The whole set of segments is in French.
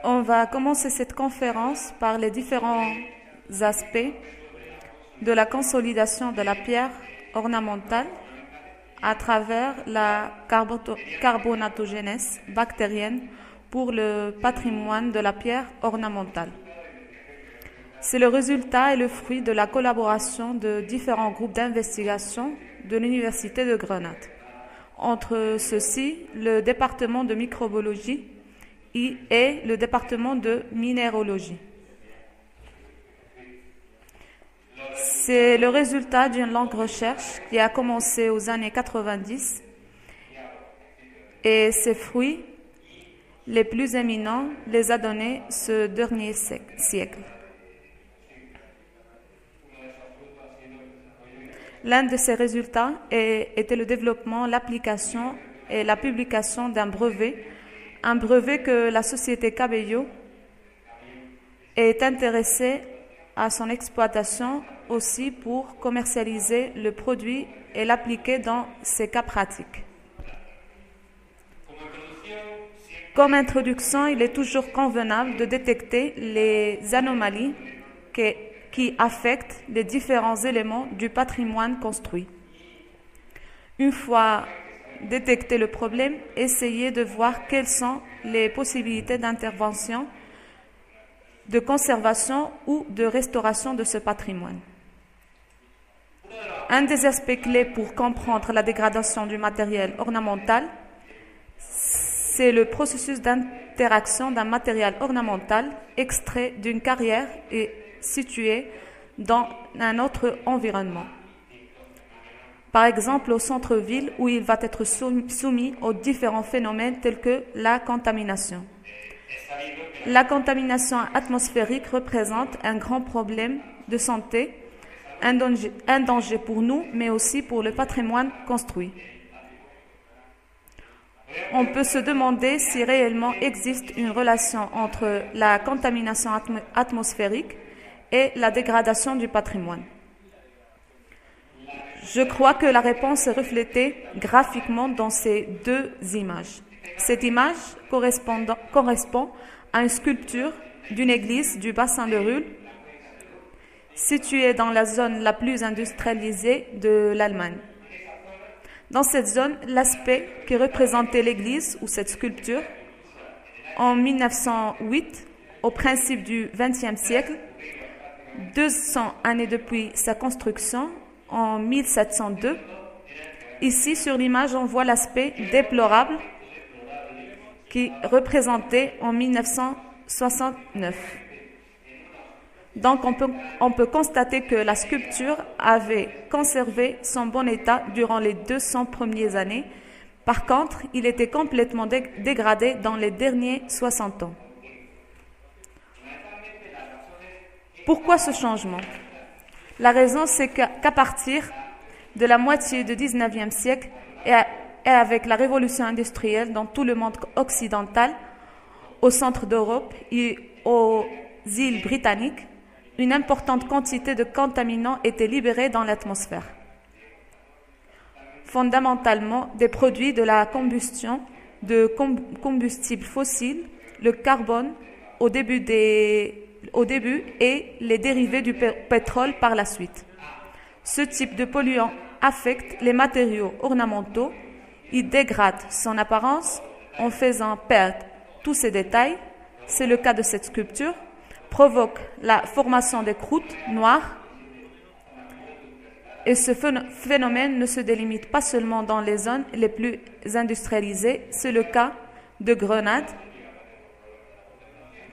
On va commencer cette conférence par les différents aspects de la consolidation de la pierre ornementale à travers la carbonatogénèse bactérienne pour le patrimoine de la pierre ornementale. C'est le résultat et le fruit de la collaboration de différents groupes d'investigation de l'Université de Grenade. Entre ceux-ci, le département de microbiologie et le département de minéralogie. C'est le résultat d'une longue recherche qui a commencé aux années 90 et ses fruits les plus éminents les a donnés ce dernier siècle. L'un de ces résultats était le développement, l'application et la publication d'un brevet, un brevet que la société Cabello est intéressée à son exploitation aussi pour commercialiser le produit et l'appliquer dans ses cas pratiques. Comme introduction, il est toujours convenable de détecter les anomalies qui affectent les différents éléments du patrimoine construit. Une fois détecté le problème, essayez de voir quelles sont les possibilités d'intervention, de conservation ou de restauration de ce patrimoine. Un des aspects clés pour comprendre la dégradation du matériel ornemental, c'est le processus d'interaction d'un matériel ornemental extrait d'une carrière et situé dans un autre environnement. Par exemple, au centre-ville où il va être soumis aux différents phénomènes tels que la contamination. La contamination atmosphérique représente un grand problème de santé, un danger pour nous, mais aussi pour le patrimoine construit. On peut se demander si réellement existe une relation entre la contamination atmosphérique et la dégradation du patrimoine. Je crois que la réponse est reflétée graphiquement dans ces deux images. Cette image correspond à une sculpture d'une église du bassin de Ruhr, située dans la zone la plus industrialisée de l'Allemagne. Dans cette zone, l'aspect qui représentait l'église ou cette sculpture en 1908, au principe du XXe siècle, 200 années depuis sa construction, en 1702. Ici, sur l'image, on voit l'aspect déplorable qui représentait en 1969. Donc, on peut constater que la sculpture avait conservé son bon état durant les 200 premières années. Par contre, il était complètement dégradé dans les derniers 60 ans. Pourquoi ce changement? La raison, c'est qu'à partir de la moitié du XIXe siècle et avec la révolution industrielle dans tout le monde occidental, au centre d'Europe et aux îles britanniques, une importante quantité de contaminants était libérée dans l'atmosphère. Fondamentalement, des produits de la combustion de combustibles fossiles, le carbone au début et les dérivés du pétrole par la suite. Ce type de polluant affecte les matériaux ornementaux, il dégrade son apparence en faisant perdre tous ses détails, c'est le cas de cette sculpture, provoque la formation des croûtes noires et ce phénomène ne se délimite pas seulement dans les zones les plus industrialisées, c'est le cas de Grenade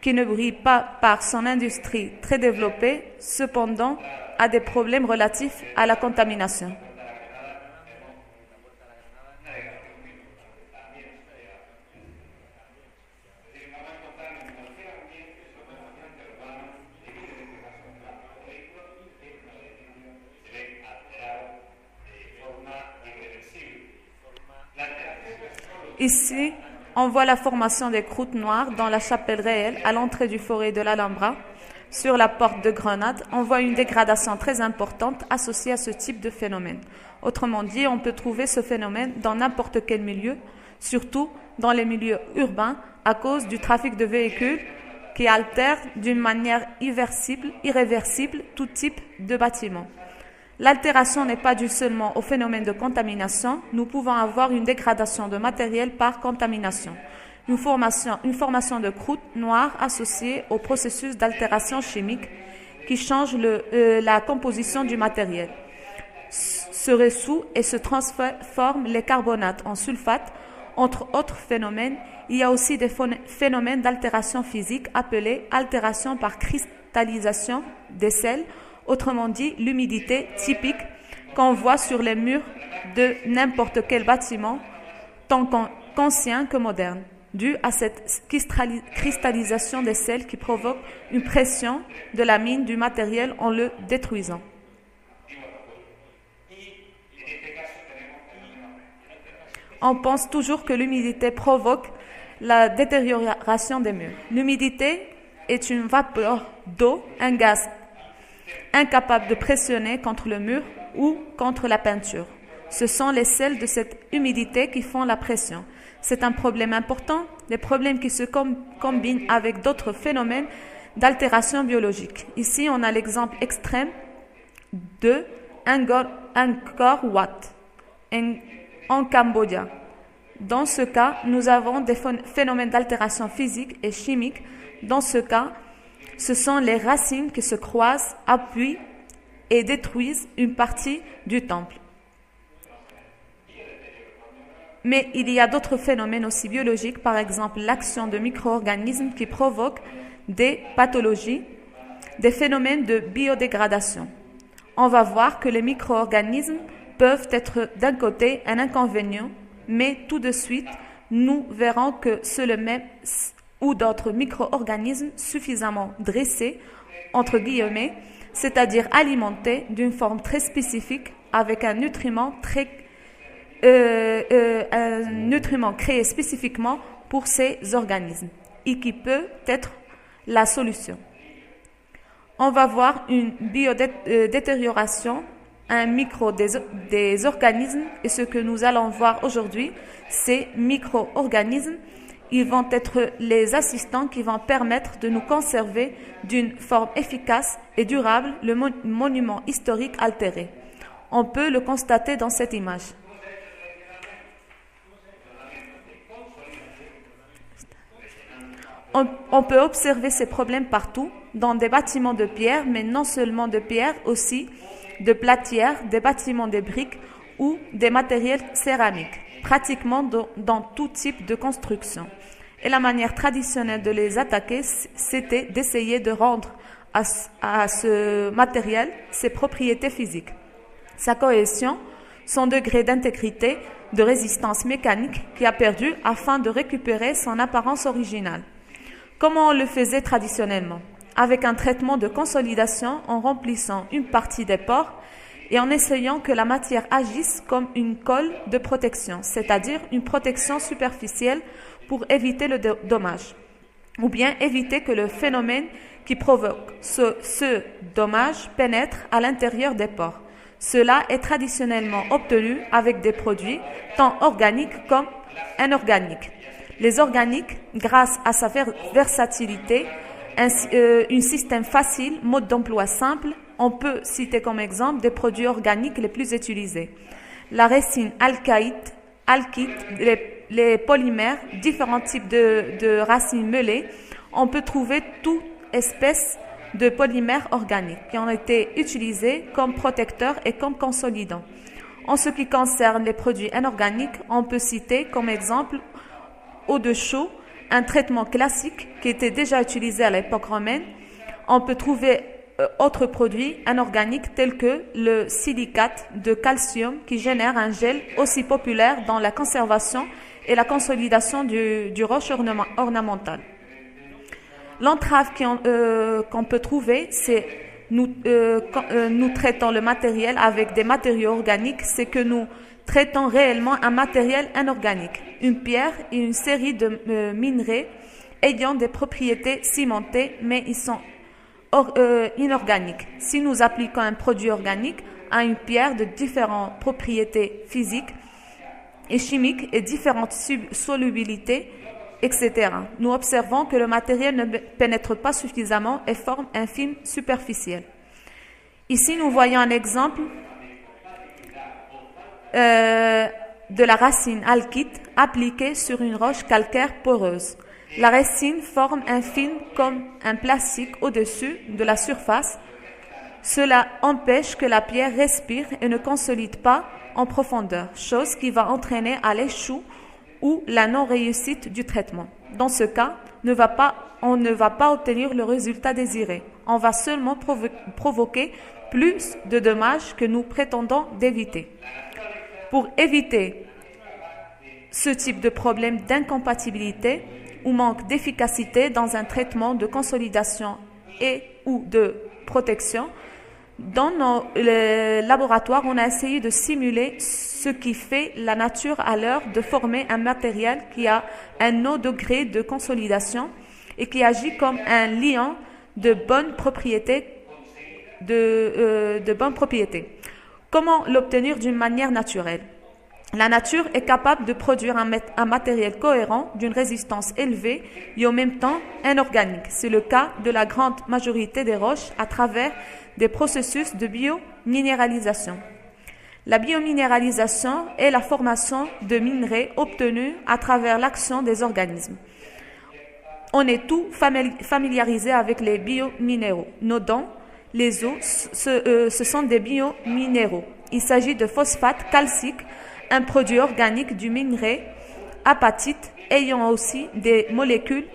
qui ne brille pas par son industrie très développée, cependant a des problèmes relatifs à la contamination. Ici, on voit la formation des croûtes noires dans la chapelle réelle à l'entrée du forêt de l'Alhambra. Sur la porte de Grenade, on voit une dégradation très importante associée à ce type de phénomène. Autrement dit, on peut trouver ce phénomène dans n'importe quel milieu, surtout dans les milieux urbains à cause du trafic de véhicules qui altère d'une manière irréversible tout type de bâtiment. L'altération n'est pas due seulement au phénomène de contamination, nous pouvons avoir une dégradation de matériel par contamination, une formation de croûte noire associée au processus d'altération chimique qui change la composition du matériel, se ressout et se transforme les carbonates en sulfate, entre autres phénomènes. Il y a aussi des phénomènes d'altération physique appelés altération par cristallisation des sels, autrement dit l'humidité typique qu'on voit sur les murs de n'importe quel bâtiment, tant qu'ancien que moderne, due à cette cristallisation des sels qui provoque une pression de la mine du matériel en le détruisant. On pense toujours que l'humidité provoque la détérioration des murs. L'humidité est une vapeur d'eau, un gaz incapable de pressionner contre le mur ou contre la peinture. Ce sont les sels de cette humidité qui font la pression. C'est un problème important, des problèmes qui se combinent avec d'autres phénomènes d'altération biologique. Ici, on a l'exemple extrême de Angkor Wat en Cambodge. Dans ce cas, nous avons des phénomènes d'altération physique et chimique. Dans ce cas, ce sont les racines qui se croisent, appuient et détruisent une partie du temple. Mais il y a d'autres phénomènes aussi biologiques, par exemple l'action de micro-organismes qui provoquent des pathologies, des phénomènes de biodégradation. On va voir que les micro-organismes peuvent être d'un côté un inconvénient, mais tout de suite, nous verrons que c'est le même ou d'autres micro-organismes suffisamment dressés, entre guillemets, c'est-à-dire alimentés d'une forme très spécifique avec un nutriment créé spécifiquement pour ces organismes et qui peut être la solution. On va voir une biodétérioration, un micro des organismes, et ce que nous allons voir aujourd'hui, ces micro-organismes, ils vont être les assistants qui vont permettre de nous conserver d'une forme efficace et durable le monument historique altéré. On peut le constater dans cette image. On peut observer ces problèmes partout, dans des bâtiments de pierre, mais non seulement de pierre, aussi de plâtière, des bâtiments de briques ou des matériels céramiques, pratiquement dans tout type de construction. Et la manière traditionnelle de les attaquer, c'était d'essayer de rendre à ce matériel ses propriétés physiques, sa cohésion, son degré d'intégrité, de résistance mécanique qui a perdu afin de récupérer son apparence originale. Comment on le faisait traditionnellement? Avec un traitement de consolidation en remplissant une partie des pores et en essayant que la matière agisse comme une colle de protection, c'est-à-dire une protection superficielle pour éviter le dommage, ou bien éviter que le phénomène qui provoque ce dommage pénètre à l'intérieur des pores. Cela est traditionnellement obtenu avec des produits tant organiques comme inorganiques. Les organiques, grâce à sa versatilité, un système facile, mode d'emploi simple, on peut citer comme exemple des produits organiques les plus utilisés. La résine alkite, les polymères, différents types de racines meulées. On peut trouver toute espèce de polymères organiques qui ont été utilisés comme protecteurs et comme consolidants. En ce qui concerne les produits inorganiques, on peut citer comme exemple eau de chaux, un traitement classique qui était déjà utilisé à l'époque romaine. On peut trouver autres produits inorganiques tels que le silicate de calcium qui génère un gel aussi populaire dans la conservation et la consolidation du roche ornemental. L'entrave qu'on peut trouver, c'est quand nous traitons le matériel avec des matériaux organiques, c'est que nous traitons réellement un matériel inorganique, une pierre et une série de minerais ayant des propriétés cimentées, mais ils sont inorganiques. Si nous appliquons un produit organique à une pierre de différentes propriétés physiques, et chimiques et différentes solubilités, etc. Nous observons que le matériel ne pénètre pas suffisamment et forme un film superficiel. Ici, nous voyons un exemple de la racine alkite appliquée sur une roche calcaire poreuse. La racine forme un film comme un plastique au-dessus de la surface. Cela empêche que la pierre respire et ne consolide pas en profondeur, chose qui va entraîner à l'échec ou la non-réussite du traitement. Dans ce cas, on ne va pas obtenir le résultat désiré. On va seulement provoquer plus de dommages que nous prétendons d'éviter. Pour éviter ce type de problème d'incompatibilité ou manque d'efficacité dans un traitement de consolidation et ou de protection, dans nos laboratoires, on a essayé de simuler ce qui fait la nature à l'heure de former un matériel qui a un haut degré de consolidation et qui agit comme un liant de bonne propriété. Comment l'obtenir d'une manière naturelle? La nature est capable de produire un matériel cohérent d'une résistance élevée et en même temps inorganique. C'est le cas de la grande majorité des roches à travers des processus de biominéralisation. La biominéralisation est la formation de minerais obtenus à travers l'action des organismes. On est tout familiarisé avec les biominéraux. Nos dents, les os, ce sont des biominéraux. Il s'agit de phosphate calcique, un produit organique du minerai apatite ayant aussi des molécules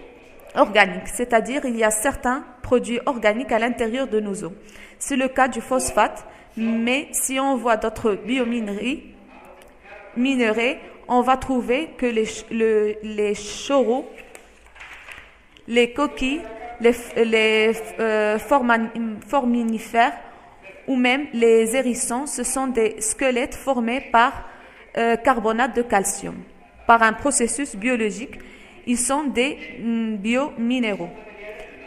organiques, c'est-à-dire il y a certains produits organiques à l'intérieur de nos os. C'est le cas du phosphate, mais si on voit d'autres biominerais, on va trouver que les choraux, les coquilles, les foraminifères ou même les hérissons, ce sont des squelettes formés par carbonate de calcium. Par un processus biologique, ils sont des biominéraux.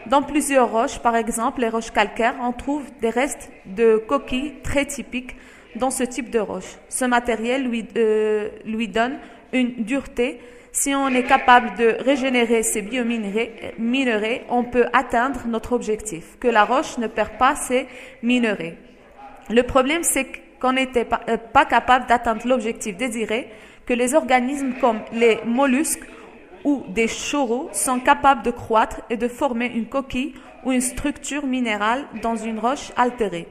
Dans plusieurs roches, par exemple les roches calcaires, on trouve des restes de coquilles très typiques dans ce type de roche. Ce matériel lui donne une dureté. Si on est capable de régénérer ces biominerais, on peut atteindre notre objectif, que la roche ne perd pas ses minerais. Le problème, c'est qu'on n'était pas capable d'atteindre l'objectif désiré, que les organismes comme les mollusques ou des choraux sont capables de croître et de former une coquille ou une structure minérale dans une roche altérée.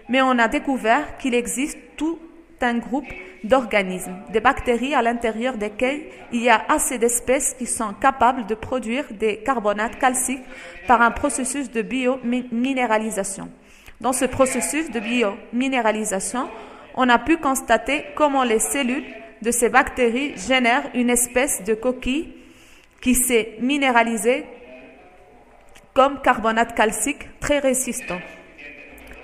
Mais on a découvert qu'il existe tout un groupe d'organismes, des bactéries à l'intérieur desquelles il y a assez d'espèces qui sont capables de produire des carbonates calciques par un processus de biominéralisation. Dans ce processus de biominéralisation, on a pu constater comment les cellules de ces bactéries génèrent une espèce de coquille qui s'est minéralisée comme carbonate calcique très résistant.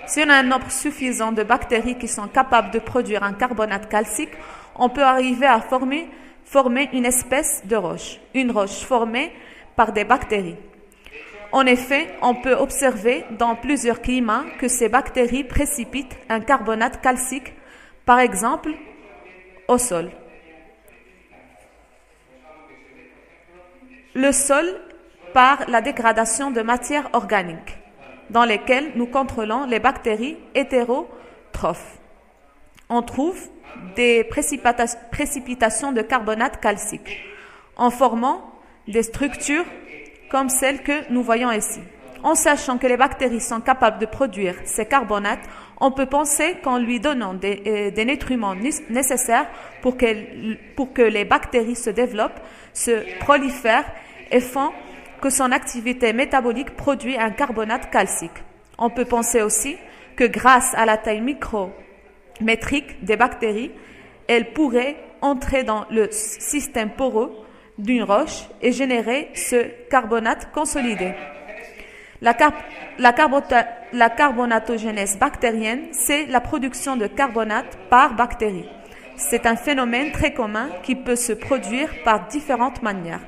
Si on a un nombre suffisant de bactéries qui sont capables de produire un carbonate calcique, on peut arriver à former une espèce de roche, une roche formée par des bactéries. En effet, on peut observer dans plusieurs climats que ces bactéries précipitent un carbonate calcique, par exemple, au sol. Le sol par la dégradation de matières organiques, dans lesquelles nous contrôlons les bactéries hétérotrophes. On trouve des précipitations de carbonate calcique, en formant des structures comme celles que nous voyons ici. En sachant que les bactéries sont capables de produire ces carbonates, on peut penser qu'en lui donnant des nutriments nécessaires pour que les bactéries se développent, se prolifèrent et font que son activité métabolique produit un carbonate calcique. On peut penser aussi que grâce à la taille micrométrique des bactéries, elles pourraient entrer dans le système poreux d'une roche et générer ce carbonate consolidé. La carbonatogénèse bactérienne, c'est la production de carbonate par bactérie. C'est un phénomène très commun qui peut se produire par différentes manières.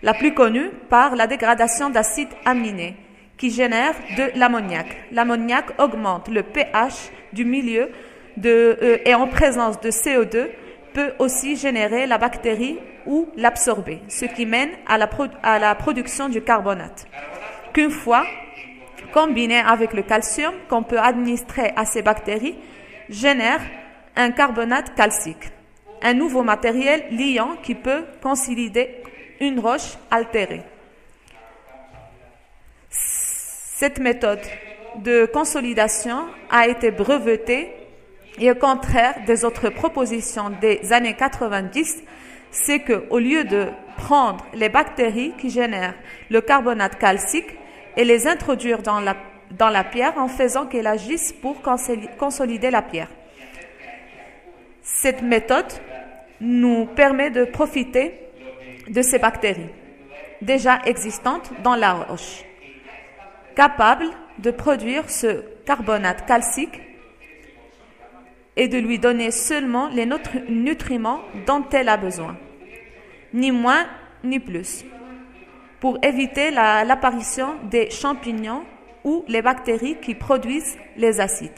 La plus connue, par la dégradation d'acides aminés, qui génère de l'ammoniac. L'ammoniac augmente le pH du milieu et en présence de CO2 peut aussi générer la bactérie ou l'absorber, ce qui mène à la production du carbonate. Qu'une fois combiné avec le calcium qu'on peut administrer à ces bactéries, génère un carbonate calcique, un nouveau matériel liant qui peut consolider une roche altérée. Cette méthode de consolidation a été brevetée et au contraire des autres propositions des années 90, c'est qu'au lieu de prendre les bactéries qui génèrent le carbonate calcique et les introduire dans la pierre en faisant qu'elles agissent pour consolider la pierre. Cette méthode nous permet de profiter de ces bactéries déjà existantes dans la roche, capables de produire ce carbonate calcique et de lui donner seulement les nutriments dont elle a besoin, ni moins ni plus, pour éviter l'apparition des champignons ou les bactéries qui produisent les acides.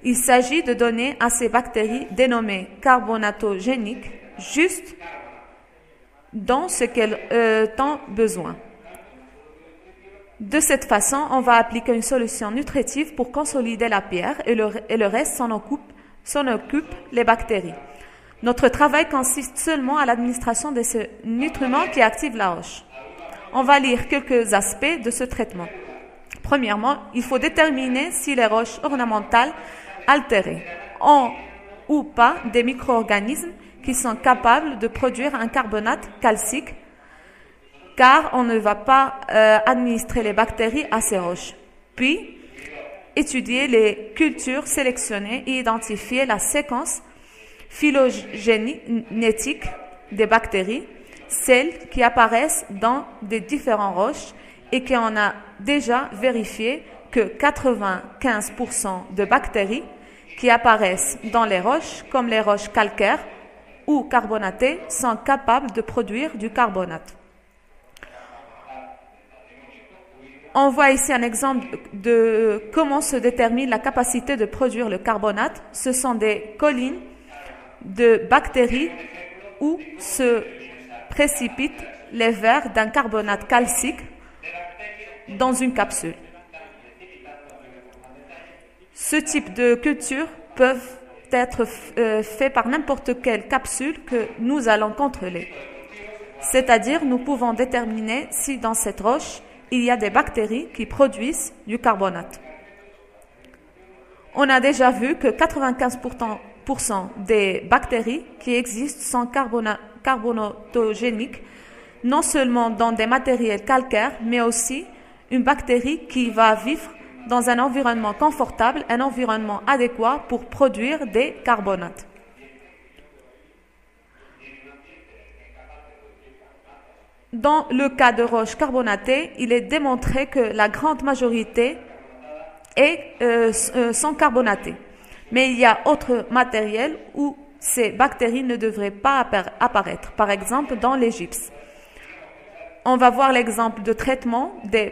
Il s'agit de donner à ces bactéries dénommées carbonatogéniques juste dans ce qu'elles ont besoin. De cette façon, on va appliquer une solution nutritive pour consolider la pierre et le reste s'en occupe les bactéries. Notre travail consiste seulement à l'administration de ce nutriment qui active la roche. On va lire quelques aspects de ce traitement. Premièrement, il faut déterminer si les roches ornementales altérées ont ou pas des micro-organismes qui sont capables de produire un carbonate calcique, car on ne va pas administrer les bactéries à ces roches. Puis, étudier les cultures sélectionnées et identifier la séquence phylogénétique des bactéries, celles qui apparaissent dans des différentes roches et qu'on a déjà vérifié que 95% de bactéries qui apparaissent dans les roches, comme les roches calcaires ou carbonatées, sont capables de produire du carbonate. On voit ici un exemple de comment se détermine la capacité de produire le carbonate. Ce sont des collines de bactéries où se précipitent les verres d'un carbonate calcique dans une capsule. Ce type de cultures peuvent être faits par n'importe quelle capsule que nous allons contrôler. C'est-à-dire, nous pouvons déterminer si dans cette roche, il y a des bactéries qui produisent du carbonate. On a déjà vu que 95% des bactéries qui existent sont carbonatogéniques, non seulement dans des matériels calcaires, mais aussi une bactérie qui va vivre dans un environnement confortable, un environnement adéquat pour produire des carbonates. Dans le cas de roches carbonatées, il est démontré que la grande majorité sont carbonatées. Mais il y a autres matériels où ces bactéries ne devraient pas apparaître, par exemple dans les gypses. On va voir l'exemple de traitement des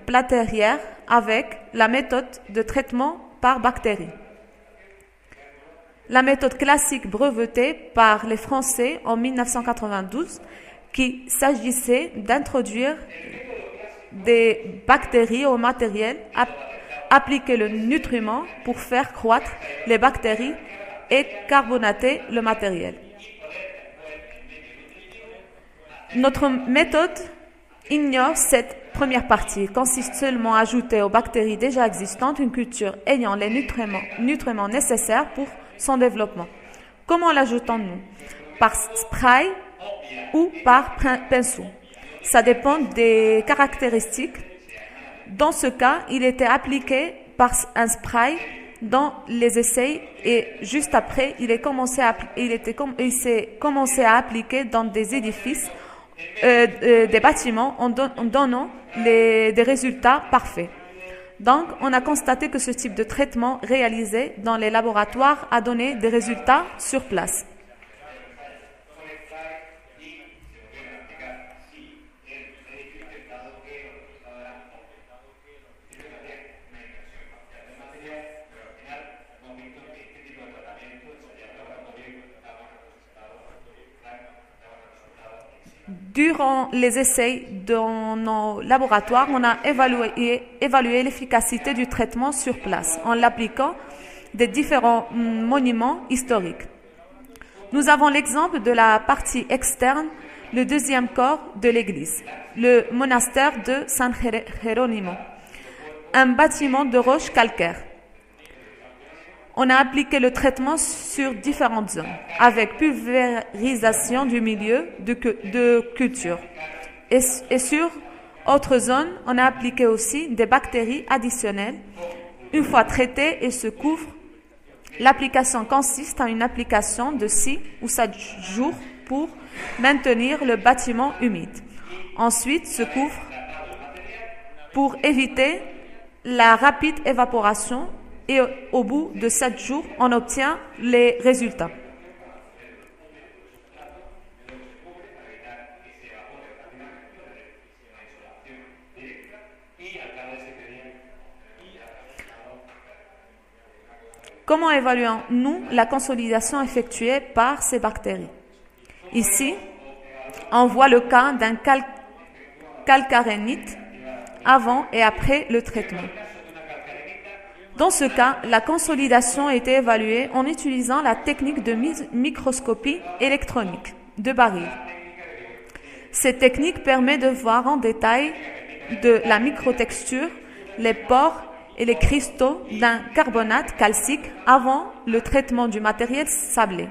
plâtrières avec la méthode de traitement par bactéries. La méthode classique brevetée par les Français en 1992, qu'il s'agissait d'introduire des bactéries au matériel, appliquer le nutriment pour faire croître les bactéries et carbonater le matériel. Notre méthode ignore cette première partie, consiste seulement à ajouter aux bactéries déjà existantes une culture ayant les nutriments nécessaires pour son développement. Comment l'ajoutons-nous? Par spray ou par pinceau. Ça dépend des caractéristiques. Dans ce cas, il était appliqué par un spray dans les essais et juste après, il s'est commencé à appliquer dans des édifices, des bâtiments en donnant des résultats parfaits. Donc, on a constaté que ce type de traitement réalisé dans les laboratoires a donné des résultats sur place. Durant les essais dans nos laboratoires, on a évalué l'efficacité du traitement sur place en l'appliquant des différents monuments historiques. Nous avons l'exemple de la partie externe, le deuxième corps de l'église, le monastère de San Jerónimo, un bâtiment de roche calcaire. On a appliqué le traitement sur différentes zones, avec pulvérisation du milieu de culture. Et sur autres zones, on a appliqué aussi des bactéries additionnelles. Une fois traitées et se couvrent, l'application consiste à une application de 6 ou 7 jours pour maintenir le bâtiment humide. Ensuite, se couvre pour éviter la rapide évaporation et au bout de 7 jours, on obtient les résultats. Comment évaluons-nous la consolidation effectuée par ces bactéries? Ici, on voit le cas d'un calcarénite avant et après le traitement. Dans ce cas, la consolidation a été évaluée en utilisant la technique de microscopie électronique de baril. Cette technique permet de voir en détail de la microtexture, les pores et les cristaux d'un carbonate calcique avant le traitement du matériel sablé.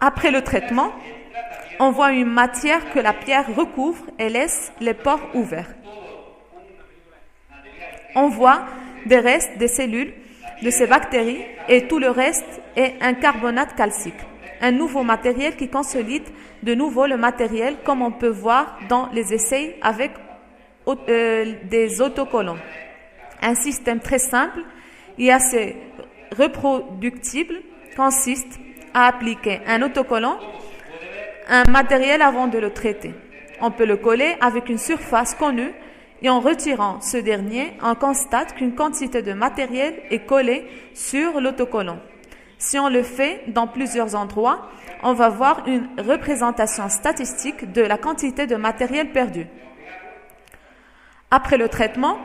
Après le traitement, on voit une matière que la pierre recouvre et laisse les pores ouverts. On voit des restes des cellules de ces bactéries et tout le reste est un carbonate calcique, un nouveau matériel qui consolide de nouveau le matériel comme on peut voir dans les essais avec des autocollants. Un système très simple et assez reproductible consiste à appliquer un autocollant à un matériel avant de le traiter. On peut le coller avec une surface connue et en retirant ce dernier, on constate qu'une quantité de matériel est collée sur l'autocollant. Si on le fait dans plusieurs endroits, on va voir une représentation statistique de la quantité de matériel perdu. Après le traitement,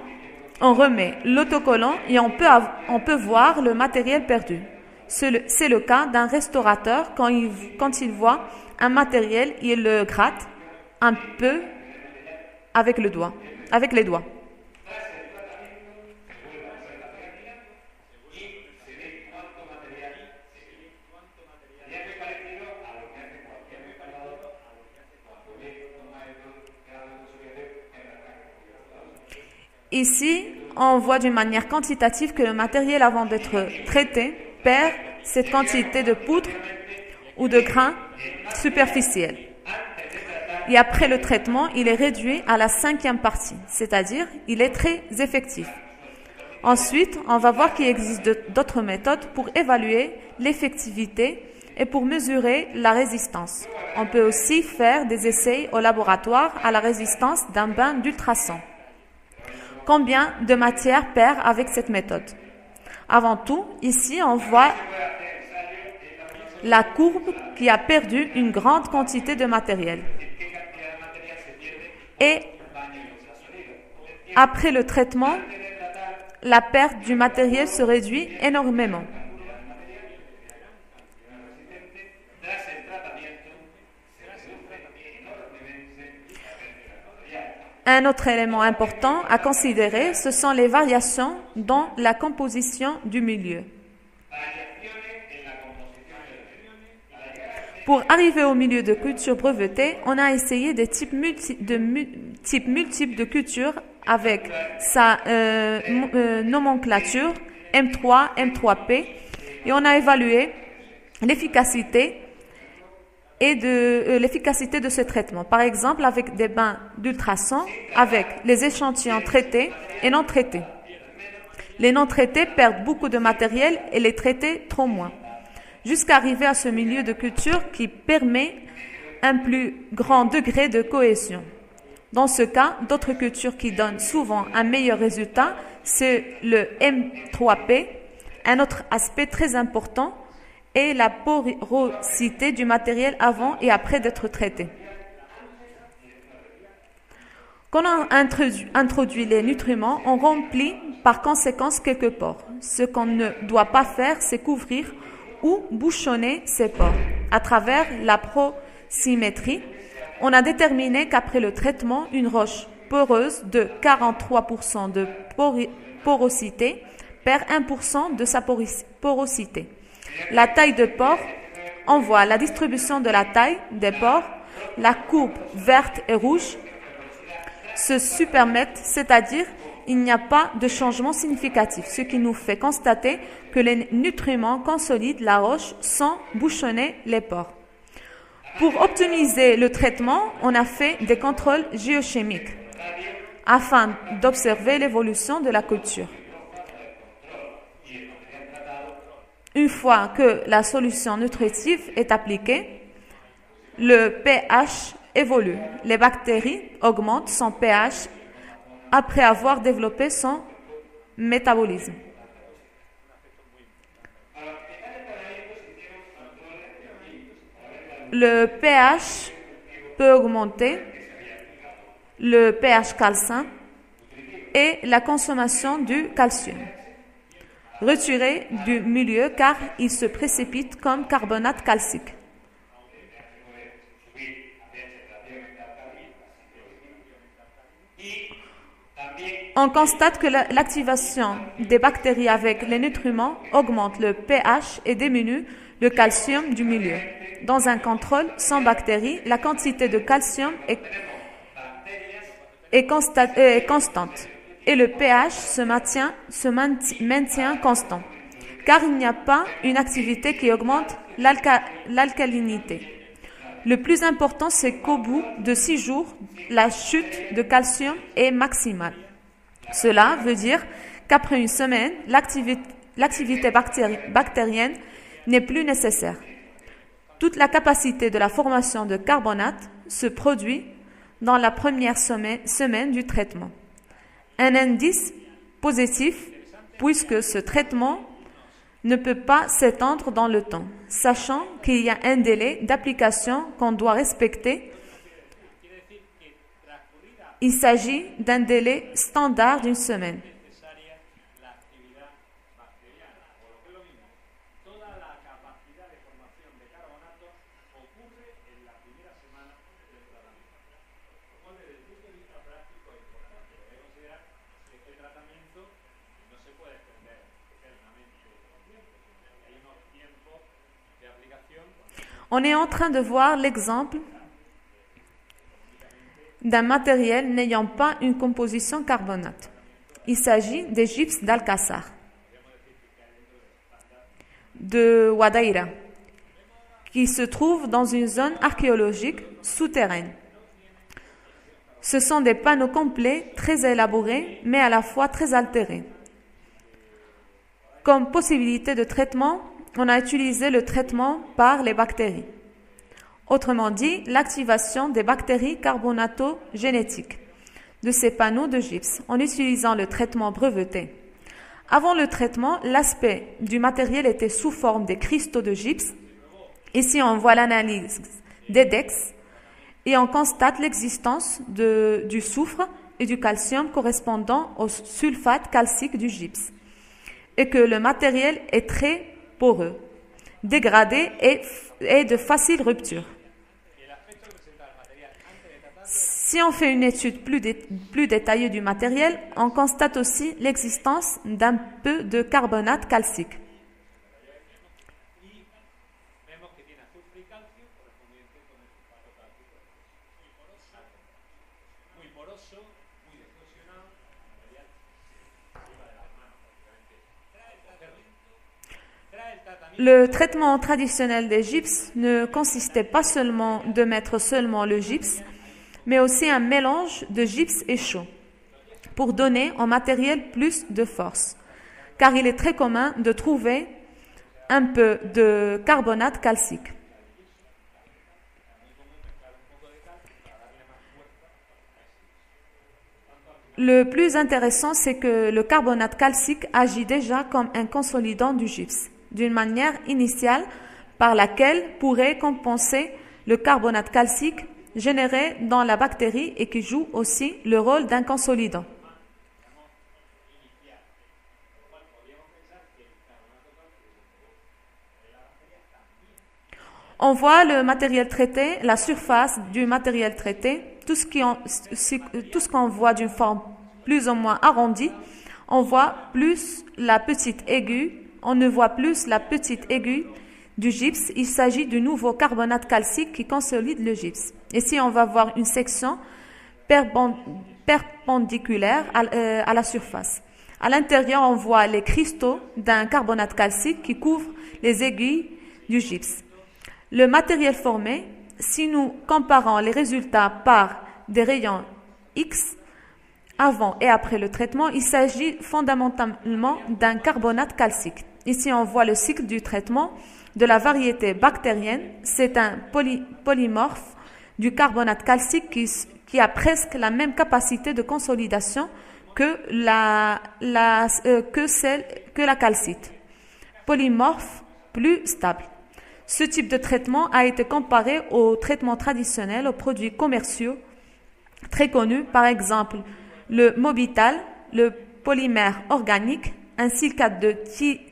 on remet l'autocollant et on peut voir le matériel perdu. C'est le cas d'un restaurateur quand il voit un matériel, il le gratte un peu avec les doigts. Ici, on voit d'une manière quantitative que le matériel avant d'être traité perd cette quantité de poudre ou de grains superficiels. Et après le traitement, il est réduit à la 5e partie, c'est-à-dire il est très effectif. Ensuite, on va voir qu'il existe d'autres méthodes pour évaluer l'effectivité et pour mesurer la résistance. On peut aussi faire des essais au laboratoire à la résistance d'un bain d'ultrasons. Combien de matière perd avec cette méthode? Avant tout, ici, on voit la courbe qui a perdu une grande quantité de matériel. Et après le traitement, la perte du matériel se réduit énormément. Un autre élément important à considérer, ce sont les variations dans la composition du milieu. Pour arriver au milieu de culture brevetée, on a essayé des types multiples de cultures avec sa nomenclature M3, M3P et on a évalué l'efficacité de ce traitement. Par exemple, avec des bains d'ultrasons, avec les échantillons traités et non traités. Les non traités perdent beaucoup de matériel et les traités trop moins. Jusqu'à arriver à ce milieu de culture qui permet un plus grand degré de cohésion. Dans ce cas, d'autres cultures qui donnent souvent un meilleur résultat, c'est le M3P. Un autre aspect très important et la porosité du matériel avant et après d'être traité. Quand on introduit les nutriments, on remplit par conséquence quelques pores. Ce qu'on ne doit pas faire, c'est couvrir ou bouchonner ces pores. À travers la porosimétrie, on a déterminé qu'après le traitement, une roche poreuse de 43% de porosité perd 1% de sa porosité. La taille de pore, on voit la distribution de la taille des pores, la courbe verte et rouge se supermettent, c'est-à-dire il n'y a pas de changement significatif, ce qui nous fait constater que les nutriments consolident la roche sans bouchonner les pores. Pour optimiser le traitement, on a fait des contrôles géochimiques afin d'observer l'évolution de la culture. Une fois que la solution nutritive est appliquée, le pH évolue. Les bactéries augmentent son pH après avoir développé son métabolisme. Le pH peut augmenter, le pH calcin et la consommation du calcium. Retiré du milieu car il se précipite comme carbonate calcique. On constate que l'activation des bactéries avec les nutriments augmente le pH et diminue le calcium du milieu. Dans un contrôle sans bactéries, la quantité de calcium est constante et le pH se maintient constant, car il n'y a pas une activité qui augmente l'alcalinité. Le plus important, c'est qu'au bout de 6 jours, la chute de calcium est maximale. Cela veut dire qu'après une semaine, l'activité bactérienne n'est plus nécessaire. Toute la capacité de la formation de carbonate se produit dans la première semaine du traitement. Un indice positif puisque ce traitement ne peut pas s'étendre dans le temps, sachant qu'il y a un délai d'application qu'on doit respecter. Il s'agit d'un délai standard d'une semaine. On est en train de voir l'exemple d'un matériel n'ayant pas une composition carbonate. Il s'agit des gypses d'Alcázar, de Guadaira, qui se trouvent dans une zone archéologique souterraine. Ce sont des panneaux complets, très élaborés, mais à la fois très altérés. Comme possibilité de traitement, on a utilisé le traitement par les bactéries. Autrement dit, l'activation des bactéries carbonatogénétiques de ces panneaux de gypse en utilisant le traitement breveté. Avant le traitement, l'aspect du matériel était sous forme des cristaux de gypse. Ici, on voit l'analyse des DEX et on constate l'existence du soufre et du calcium correspondant au sulfate calcique du gypse et que le matériel est très poreux, dégradé et de facile rupture. Si on fait une étude plus détaillée du matériel, on constate aussi l'existence d'un peu de carbonate calcique. Le traitement traditionnel des gypses ne consistait pas seulement de mettre seulement le gypse, mais aussi un mélange de gypse et chaux pour donner au matériel plus de force, car il est très commun de trouver un peu de carbonate calcique. Le plus intéressant, c'est que le carbonate calcique agit déjà comme un consolidant du gypse. D'une manière initiale, par laquelle pourrait compenser le carbonate calcique généré dans la bactérie et qui joue aussi le rôle d'un consolidant. On voit le matériel traité, la surface du matériel traité, tout ce qu'on voit d'une forme plus ou moins arrondie. On voit plus la petite aiguille, on ne voit plus la petite aiguille du gypse. Il s'agit du nouveau carbonate calcique qui consolide le gypse. Ici, on va voir une section perpendiculaire à la surface. À l'intérieur, on voit les cristaux d'un carbonate calcique qui couvrent les aiguilles du gypse. Le matériel formé, si nous comparons les résultats par des rayons X avant et après le traitement, il s'agit fondamentalement d'un carbonate calcique. Ici, on voit le cycle du traitement de la variété bactérienne. C'est un polymorphe du carbonate calcique qui a presque la même capacité de consolidation que la calcite. Polymorphe plus stable. Ce type de traitement a été comparé aux traitements traditionnels, aux produits commerciaux très connus, par exemple le Mobital, le polymère organique, un silicate de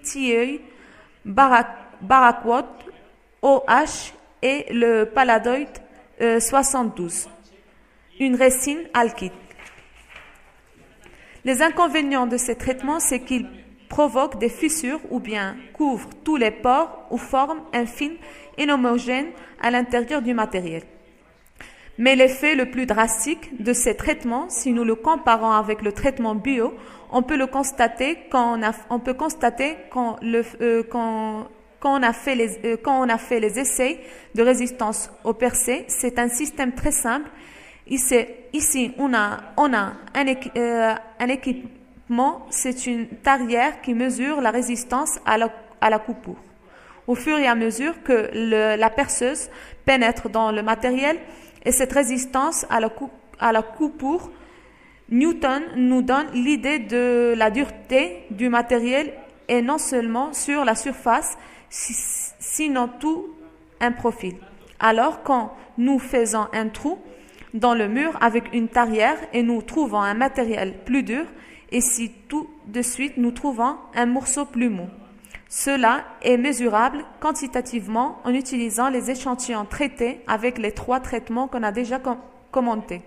tilleul, Baraquat, OH et le Paladoid 72, une résine alkyle. Les inconvénients de ces traitements, c'est qu'ils provoquent des fissures ou bien couvrent tous les pores ou forment un film inhomogène à l'intérieur du matériel. Mais l'effet le plus drastique de ces traitements, si nous le comparons avec le traitement bio, on peut constater quand on a fait les essais de résistance au percé. C'est un système très simple. Ici, on a un équipement, c'est une tarière qui mesure la résistance à la coupure. Au fur et à mesure que la perceuse pénètre dans le matériel et cette résistance à la coupure, Newton nous donne l'idée de la dureté du matériel et non seulement sur la surface, sinon tout un profil. Alors quand nous faisons un trou dans le mur avec une tarière et nous trouvons un matériel plus dur, et si tout de suite nous trouvons un morceau plus mou. Cela est mesurable quantitativement en utilisant les échantillons traités avec les 3 traitements qu'on a déjà commentés.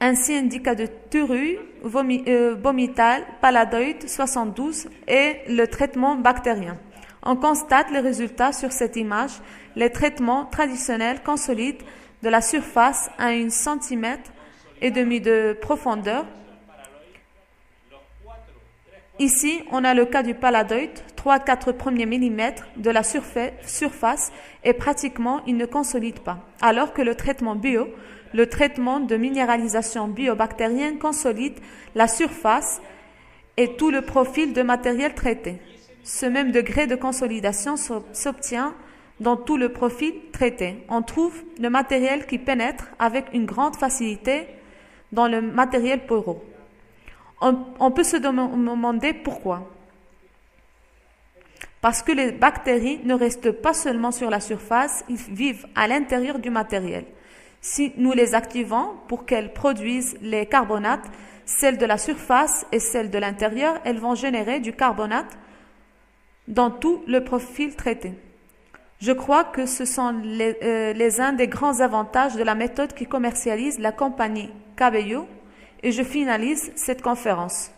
Ainsi indica de Turru, Vomital, Paladoid 72 et le traitement bactérien. On constate les résultats sur cette image. Les traitements traditionnels consolident de la surface à 1,5 cm de profondeur. Ici, on a le cas du Paladoid, 3-4 premiers millimètres de la surface et pratiquement il ne consolide pas. Alors que le traitement bio, le traitement de minéralisation biobactérienne consolide la surface et tout le profil de matériel traité. Ce même degré de consolidation s'obtient dans tout le profil traité. On trouve le matériel qui pénètre avec une grande facilité dans le matériel poreux. On peut se demander pourquoi. Parce que les bactéries ne restent pas seulement sur la surface, ils vivent à l'intérieur du matériel. Si nous les activons pour qu'elles produisent les carbonates, celles de la surface et celles de l'intérieur, elles vont générer du carbonate dans tout le profil traité. Je crois que ce sont les uns des grands avantages de la méthode qui commercialise la compagnie Cabello et je finalise cette conférence.